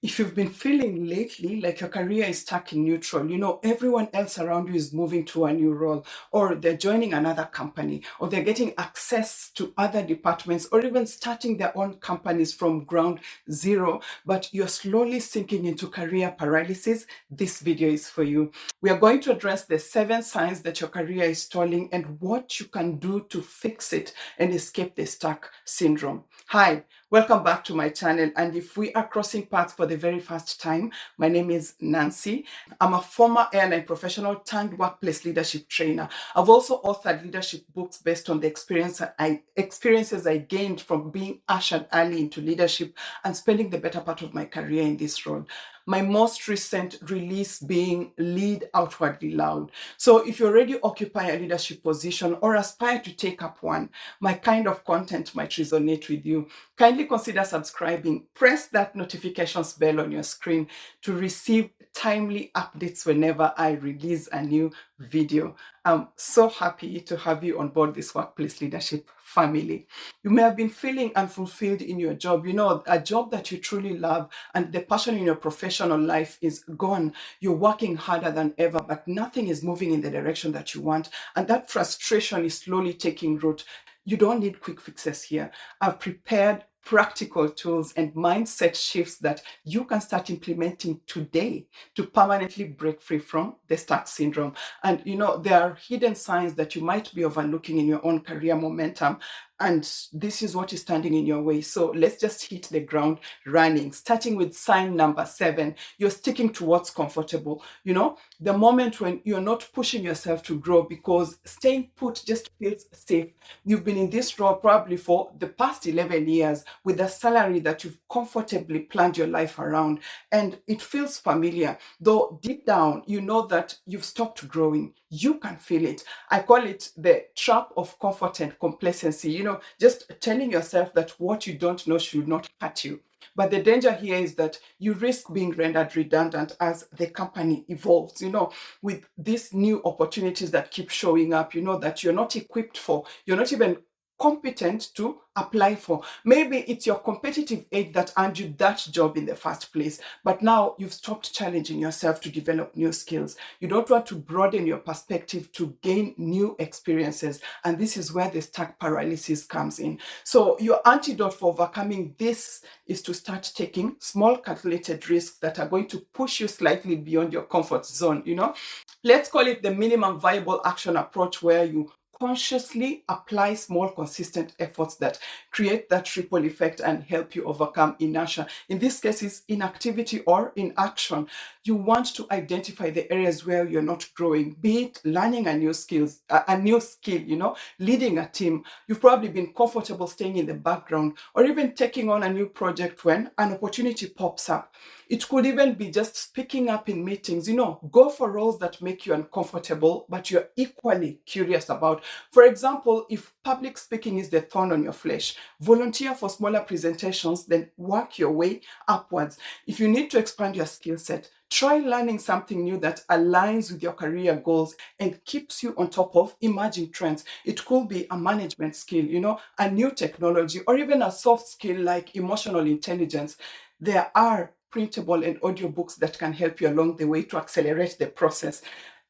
If you've been feeling lately like your career is stuck in neutral, everyone else around you is moving to a new role, or they're joining another company, or they're getting access to other departments, or even starting their own companies from ground zero, but you're slowly sinking into career paralysis, this video is for you. We are going to address the 7 signs that your career is stalling and what you can do to fix it and escape the stuck syndrome. Hi. Welcome back to my channel, and if we are crossing paths for the very first time, my name is Nancy. I'm a former airline professional turned workplace leadership trainer. I've also authored leadership books based on the experiences I gained from being ushered early into leadership and spending the better part of my career in this role. My most recent release being Lead Outwardly Loud. So if you already occupy a leadership position or aspire to take up one, my kind of content might resonate with you. Kindly consider subscribing. Press that notifications bell on your screen to receive timely updates whenever I release a new video. I'm so happy to have you on board this workplace leadership family. You may have been feeling unfulfilled in your job, a job that you truly love, and the passion in your professional life is gone. You're working harder than ever, but nothing is moving in the direction that you want, and that frustration is slowly taking root. You don't need quick fixes here. I've prepared practical tools and mindset shifts that you can start implementing today to permanently break free from the stuck syndrome. And there are hidden signs that you might be overlooking in your own career momentum, and this is what is standing in your way. So let's just hit the ground running, starting with sign number 7. You're sticking to what's comfortable. The moment when you're not pushing yourself to grow because staying put just feels safe. You've been in this role probably for the past 11 years with a salary that you've comfortably planned your life around, and it feels familiar, though deep down you know that you've stopped growing. You can feel it. I call it the trap of comfort and complacency. Just telling yourself that what you don't know should not hurt you. But the danger here is that you risk being rendered redundant as the company evolves, with these new opportunities that keep showing up, that you're not equipped for, you're not even competent to apply for. Maybe it's your competitive edge that earned you that job in the first place, but now you've stopped challenging yourself to develop new skills. You don't want to broaden your perspective to gain new experiences, and this is where the stuck paralysis comes in. So your antidote for overcoming this is to start taking small calculated risks that are going to push you slightly beyond your comfort zone. Let's call it the minimum viable action approach, where you consciously apply small, consistent efforts that create that ripple effect and help you overcome inertia. In this case, it's inactivity or inaction. You want to identify the areas where you're not growing, be it learning a new skill, leading a team. You've probably been comfortable staying in the background, or even taking on a new project when an opportunity pops up. It could even be just speaking up in meetings. Go for roles that make you uncomfortable, but you're equally curious about. For example, if public speaking is the thorn on your flesh, volunteer for smaller presentations, then work your way upwards. If you need to expand your skill set, try learning something new that aligns with your career goals and keeps you on top of emerging trends. It could be a management skill, a new technology, or even a soft skill like emotional intelligence. There are printable and audiobooks that can help you along the way to accelerate the process.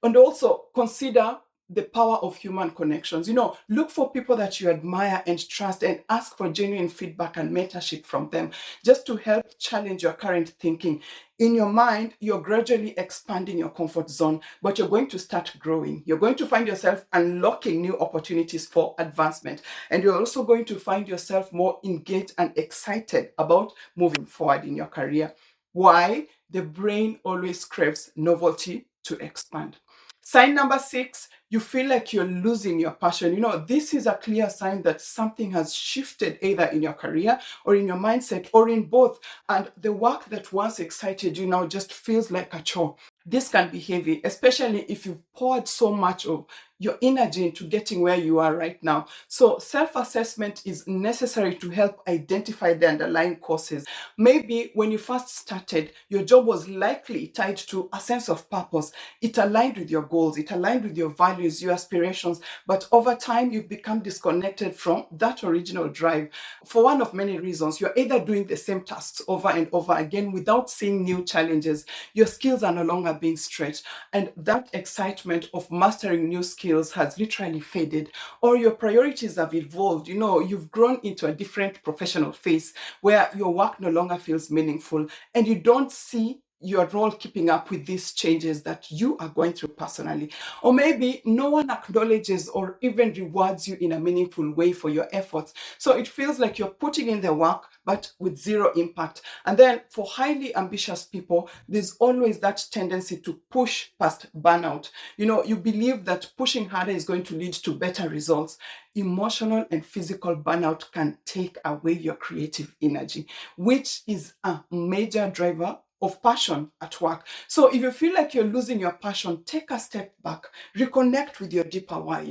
And also consider the power of human connections. Look for people that you admire and trust and ask for genuine feedback and mentorship from them, just to help challenge your current thinking. In your mind, you're gradually expanding your comfort zone, but you're going to start growing. You're going to find yourself unlocking new opportunities for advancement. And you're also going to find yourself more engaged and excited about moving forward in your career. Why? The brain always craves novelty to expand. Sign number 6, you feel like you're losing your passion. This is a clear sign that something has shifted either in your career or in your mindset or in both. And the work that once excited you now just feels like a chore. This can be heavy, especially if you've poured so much of your energy into getting where you are right now. So self-assessment is necessary to help identify the underlying causes. Maybe when you first started, your job was likely tied to a sense of purpose. It aligned with your goals, it aligned with your values, values, your aspirations, but over time you've become disconnected from that original drive for one of many reasons. You're either doing the same tasks over and over again without seeing new challenges. Your skills are no longer being stretched, and that excitement of mastering new skills has literally faded, or your priorities have evolved. You've grown into a different professional phase where your work no longer feels meaningful, and you don't see your role keeping up with these changes that you are going through personally. Or maybe no one acknowledges or even rewards you in a meaningful way for your efforts. So it feels like you're putting in the work, but with zero impact. And then for highly ambitious people, there's always that tendency to push past burnout. You believe that pushing harder is going to lead to better results. Emotional and physical burnout can take away your creative energy, which is a major driver of passion at work. So if you feel like you're losing your passion, take a step back, reconnect with your deeper why.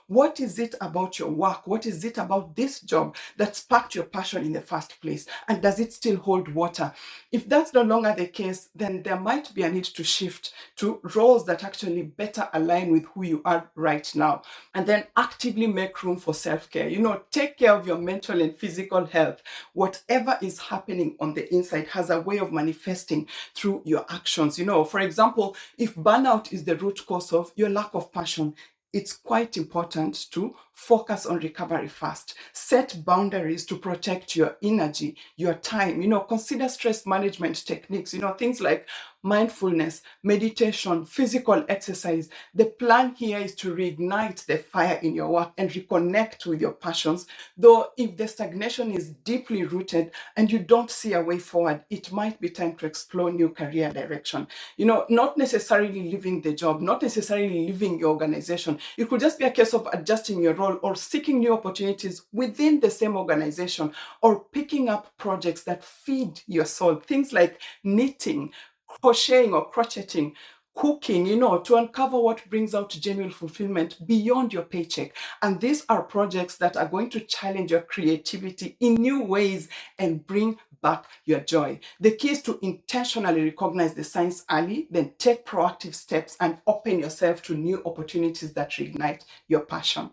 What is it about your work? What is it about this job that sparked your passion in the first place? And does it still hold water? If that's no longer the case, then there might be a need to shift to roles that actually better align with who you are right now. And then actively make room for self-care. Take care of your mental and physical health. Whatever is happening on the inside has a way of manifesting through your actions. For example, if burnout is the root cause of your lack of passion, it's quite important to focus on recovery first. Set boundaries to protect your energy, your time. Consider stress management techniques, things like mindfulness, meditation, physical exercise. The plan here is to reignite the fire in your work and reconnect with your passions. Though if the stagnation is deeply rooted and you don't see a way forward, it might be time to explore new career direction. Not necessarily leaving the job, not necessarily leaving your organization. It could just be a case of adjusting your role or seeking new opportunities within the same organization, or picking up projects that feed your soul. Things like knitting, crocheting or crocheting, cooking, to uncover what brings out genuine fulfillment beyond your paycheck. And these are projects that are going to challenge your creativity in new ways and bring back your joy. The key is to intentionally recognize the signs early, then take proactive steps and open yourself to new opportunities that reignite your passion.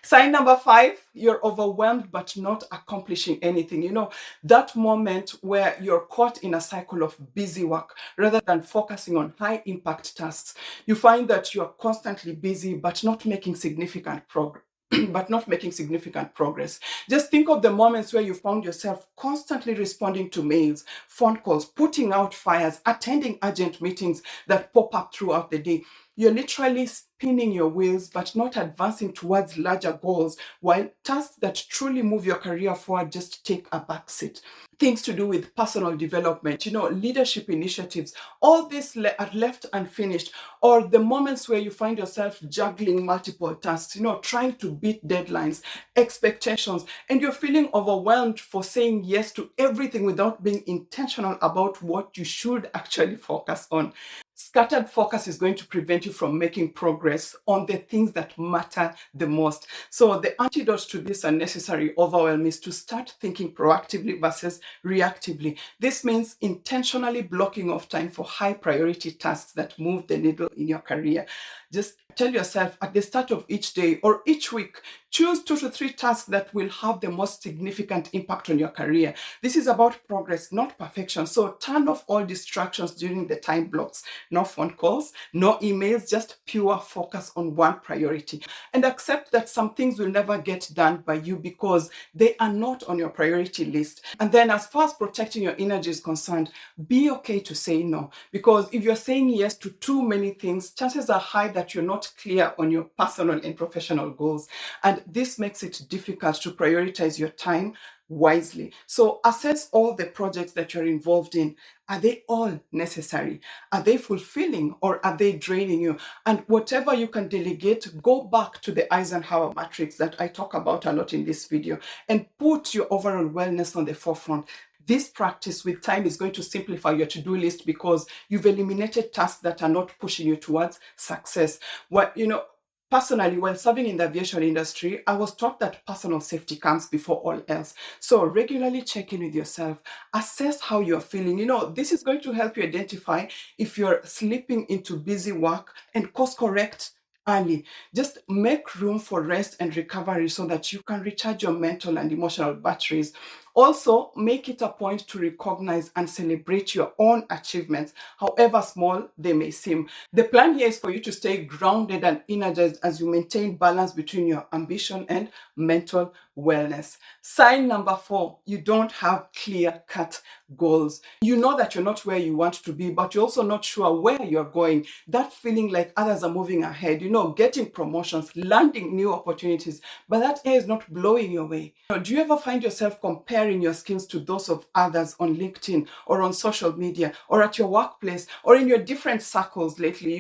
Sign number 5, you're overwhelmed but not accomplishing anything. That moment where you're caught in a cycle of busy work rather than focusing on high impact tasks. You find that you're constantly busy but not making significant progress. Just think of the moments where you found yourself constantly responding to mails, phone calls, putting out fires, attending urgent meetings that pop up throughout the day. You're literally spinning your wheels but not advancing towards larger goals, while tasks that truly move your career forward just take a backseat. Things to do with personal development, leadership initiatives, all this are left unfinished. Or the moments where you find yourself juggling multiple tasks, trying to beat deadlines, expectations, and you're feeling overwhelmed for saying yes to everything without being intentional about what you should actually focus on. Scattered focus is going to prevent you from making progress on the things that matter the most. So the antidote to this unnecessary overwhelm is to start thinking proactively versus reactively. This means intentionally blocking off time for high priority tasks that move the needle in your career. Just tell yourself at the start of each day or each week, choose 2 to 3 tasks that will have the most significant impact on your career. This is about progress, not perfection. So turn off all distractions during the time blocks. No phone calls, no emails, just pure focus on one priority. And accept that some things will never get done by you because they are not on your priority list. And then as far as protecting your energy is concerned, be okay to say no. Because if you're saying yes to too many things, chances are high that you're not clear on your personal and professional goals. And this makes it difficult to prioritize your time wisely. So assess all the projects that you're involved in. Are they all necessary? Are they fulfilling or are they draining you? And whatever you can delegate, go back to the Eisenhower matrix that I talk about a lot in this video and put your overall wellness on the forefront. This practice with time is going to simplify your to-do list because you've eliminated tasks that are not pushing you towards success. Personally, while serving in the aviation industry, I was taught that personal safety comes before all else. So regularly check in with yourself, assess how you're feeling. This is going to help you identify if you're slipping into busy work and course correct early. Just make room for rest and recovery so that you can recharge your mental and emotional batteries. Also, make it a point to recognize and celebrate your own achievements, however small they may seem. The plan here is for you to stay grounded and energized as you maintain balance between your ambition and mental wellness. Sign number 4, you don't have clear-cut goals. You know that you're not where you want to be, but you're also not sure where you're going. That feeling like others are moving ahead, getting promotions, landing new opportunities, but that air is not blowing your way. Do you ever find yourself comparing your skills to those of others on LinkedIn or on social media or at your workplace or in your different circles lately?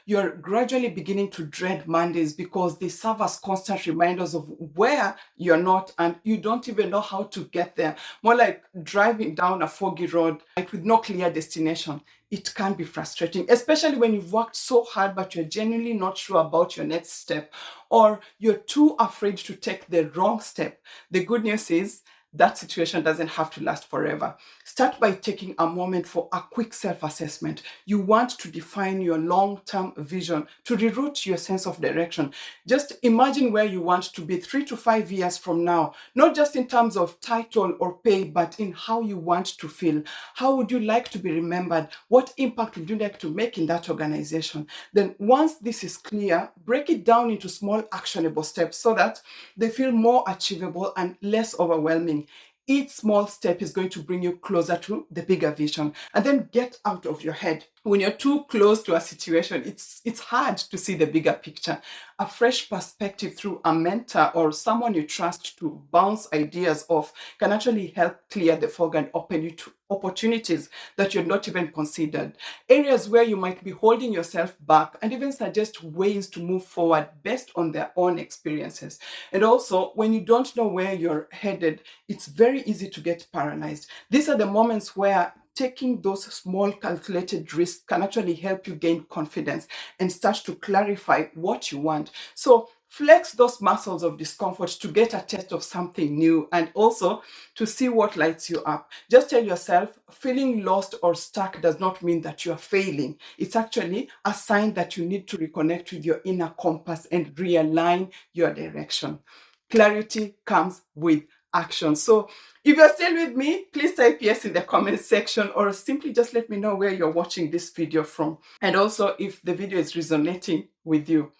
You're gradually beginning to dread Mondays because they serve as constant reminders of where you're not, and you don't even know how to get there. More like driving down a foggy road, like with no clear destination. It can be frustrating, especially when you've worked so hard, but you're genuinely not sure about your next step, or you're too afraid to take the wrong step. The good news is that situation doesn't have to last forever. Start by taking a moment for a quick self-assessment. You want to define your long-term vision, to reroute your sense of direction. Just imagine where you want to be 3 to 5 years from now, not just in terms of title or pay, but in how you want to feel. How would you like to be remembered? What impact would you like to make in that organization? Then once this is clear, break it down into small actionable steps so that they feel more achievable and less overwhelming. Each small step is going to bring you closer to the bigger vision. And then get out of your head. When you're too close to a situation, it's hard to see the bigger picture. A fresh perspective through a mentor or someone you trust to bounce ideas off can actually help clear the fog and open you to opportunities that you're not even considered. Areas where you might be holding yourself back, and even suggest ways to move forward based on their own experiences. And also, when you don't know where you're headed, it's very easy to get paralyzed. These are the moments where taking those small calculated risks can actually help you gain confidence and start to clarify what you want. So flex those muscles of discomfort to get a taste of something new and also to see what lights you up. Just tell yourself, feeling lost or stuck does not mean that you're failing. It's actually a sign that you need to reconnect with your inner compass and realign your direction. Clarity comes with action. So if you're still with me, please type yes in the comment section, or simply just let me know where you're watching this video from. And also if the video is resonating with you.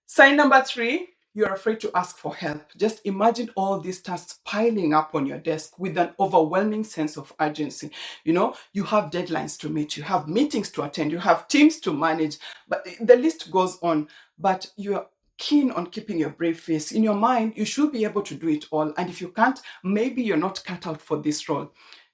Sign number 3, you're afraid to ask for help. Just imagine all these tasks piling up on your desk with an overwhelming sense of urgency. You have deadlines to meet, you have meetings to attend, you have teams to manage, but the list goes on. But you're keen on keeping your brave face. In your mind, you should be able to do it all. And if you can't, maybe you're not cut out for this role.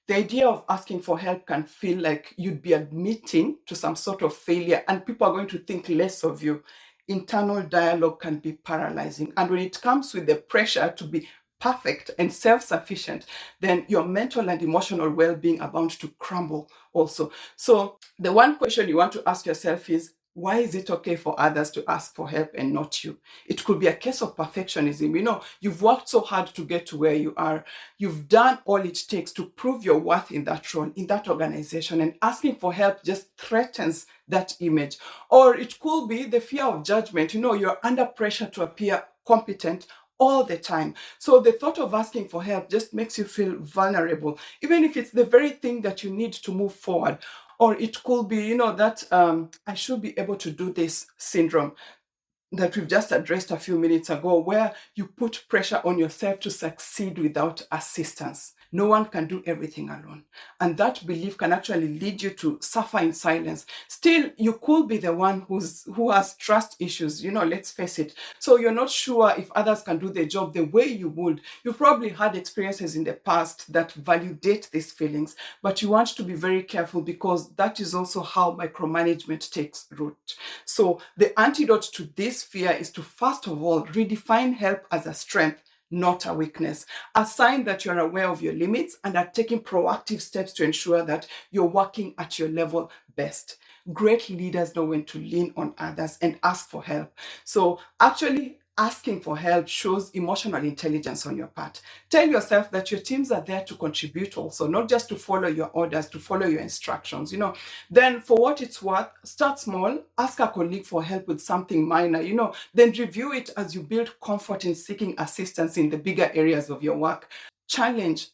The idea of asking for help can feel like you'd be admitting to some sort of failure, and people are going to think less of you. Internal dialogue can be paralyzing. And when it comes with the pressure to be perfect and self-sufficient, then your mental and emotional well-being are bound to crumble also. So the one question you want to ask yourself is, why is it okay for others to ask for help and not you? It could be a case of perfectionism. You've worked so hard to get to where you are. You've done all it takes to prove your worth in that role, in that organization, and asking for help just threatens that image. Or it could be the fear of judgment. You're under pressure to appear competent all the time. So the thought of asking for help just makes you feel vulnerable, even if it's the very thing that you need to move forward. Or it could be, that I should be able to do this syndrome that we've just addressed a few minutes ago, where you put pressure on yourself to succeed without assistance. No one can do everything alone. And that belief can actually lead you to suffer in silence. Still, you could be the one who has trust issues, let's face it. So you're not sure if others can do the job the way you would. You've probably had experiences in the past that validate these feelings, but you want to be very careful because that is also how micromanagement takes root. So the antidote to this fear is to, first of all, redefine help as a strength, not a weakness. A sign that you're aware of your limits and are taking proactive steps to ensure that you're working at your level best. Great leaders know when to lean on others and ask for help. So actually, asking for help shows emotional intelligence on your part. Tell yourself that your teams are there to contribute also, not just to follow your orders, to follow your instructions. Then for what it's worth, start small, ask a colleague for help with something minor, then review it as you build comfort in seeking assistance in the bigger areas of your work. Challenge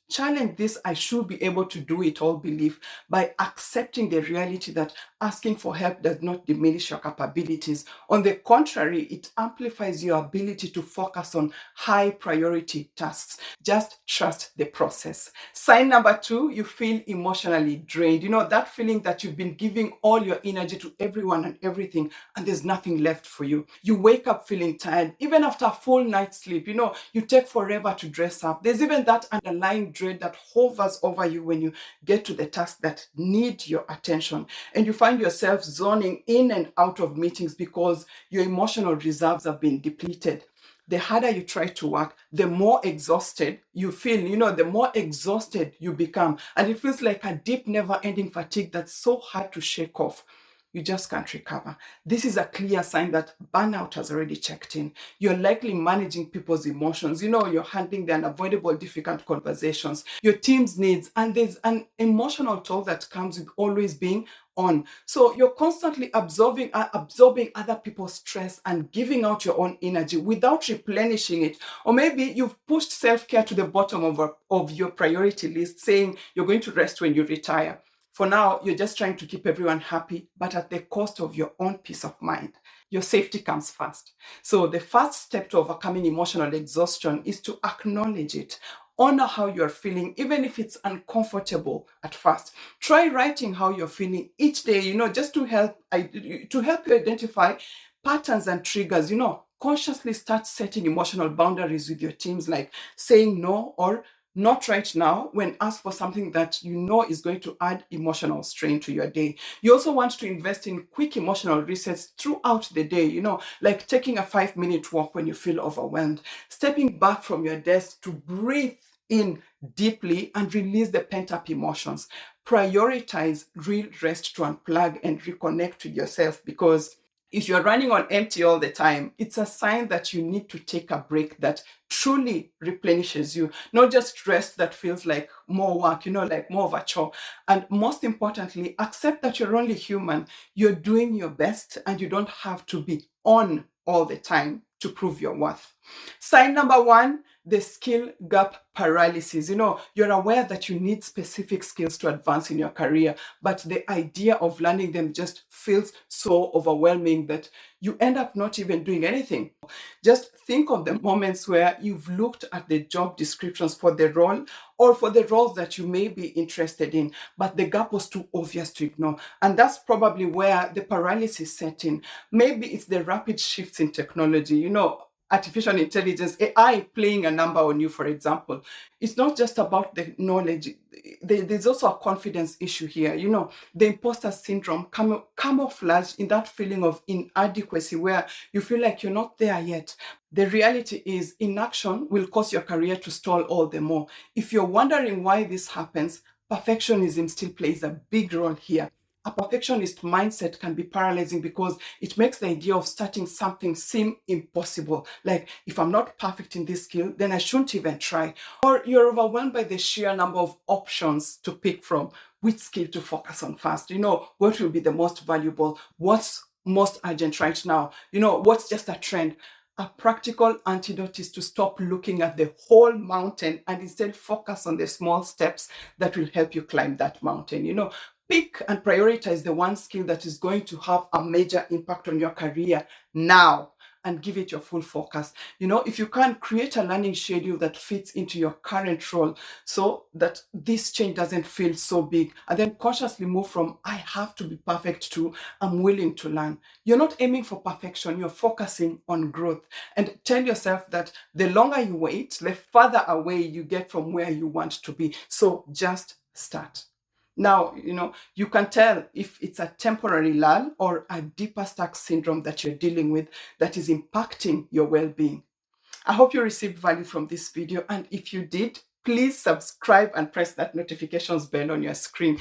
this I should be able to do it all belief by accepting the reality that asking for help does not diminish your capabilities. On the contrary, it amplifies your ability to focus on high priority tasks. Just trust the process. Sign number 2, you feel emotionally drained. That feeling that you've been giving all your energy to everyone and everything, and there's nothing left for you. You wake up feeling tired, even after a full night's sleep. You take forever to dress up. There's even that underlying dread that hovers over you when you get to the tasks that need your attention. And you find yourself zoning in and out of meetings because your emotional reserves have been depleted. The harder you try to work, the more exhausted you feel, the more exhausted you become. And it feels like a deep, never-ending fatigue that's so hard to shake off. You just can't recover. This is a clear sign that burnout has already checked in. You're likely managing people's emotions. You're handling the unavoidable difficult conversations, your team's needs, and there's an emotional toll that comes with always being on. So you're constantly absorbing other people's stress and giving out your own energy without replenishing it. Or maybe you've pushed self-care to the bottom of your priority list, saying you're going to rest when you retire. For now, you're just trying to keep everyone happy, but at the cost of your own peace of mind. Your safety comes first. So the first step to overcoming emotional exhaustion is to acknowledge it. Honor how you're feeling, even if it's uncomfortable at first. Try writing how you're feeling each day, just to help you identify patterns and triggers. Consciously start setting emotional boundaries with your teams, like saying no or not right now when asked for something that is going to add emotional strain to your day. You also want to invest in quick emotional resets throughout the day, like taking a 5-minute walk when you feel overwhelmed, stepping back from your desk to breathe in deeply and release the pent-up emotions. Prioritize real rest to unplug and reconnect with yourself, because if you're running on empty all the time, it's a sign that you need to take a break that truly replenishes you, not just rest that feels like more work, like more of a chore. And most importantly, accept that you're only human. You're doing your best and you don't have to be on all the time to prove your worth. Sign number 1, the skill gap paralysis. You're aware that you need specific skills to advance in your career, but the idea of learning them just feels so overwhelming that you end up not even doing anything. Just think of the moments where you've looked at the job descriptions for the role or for the roles that you may be interested in, but the gap was too obvious to ignore. And that's probably where the paralysis set in. Maybe it's the rapid shifts in technology, artificial intelligence, AI playing a number on you, for example. It's not just about the knowledge. There's also a confidence issue here. The imposter syndrome camouflaged in that feeling of inadequacy where you feel like you're not there yet. The reality is inaction will cause your career to stall all the more. If you're wondering why this happens, perfectionism still plays a big role here. A perfectionist mindset can be paralyzing because it makes the idea of starting something seem impossible. Like, if I'm not perfect in this skill, then I shouldn't even try. Or you're overwhelmed by the sheer number of options to pick from. Which skill to focus on first? What will be the most valuable? What's most urgent right now? What's just a trend? A practical antidote is to stop looking at the whole mountain and instead focus on the small steps that will help you climb that mountain. Pick and prioritize the one skill that is going to have a major impact on your career now, and give it your full focus. If you can, create a learning schedule that fits into your current role so that this change doesn't feel so big, and then consciously move from I have to be perfect to I'm willing to learn. You're not aiming for perfection, you're focusing on growth. And tell yourself that the longer you wait, the further away you get from where you want to be. So just start. Now, you can tell if it's a temporary lull or a deeper stuck syndrome that you're dealing with that is impacting your well-being. I hope you received value from this video. And if you did, please subscribe and press that notifications bell on your screen.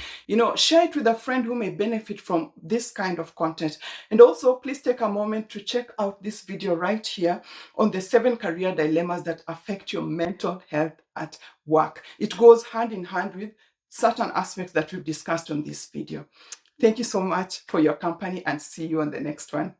Share it with a friend who may benefit from this kind of content. And also, please take a moment to check out this video right here on the 7 career dilemmas that affect your mental health at work. It goes hand in hand with certain aspects that we've discussed on this video. Thank you so much for your company, and see you on the next one.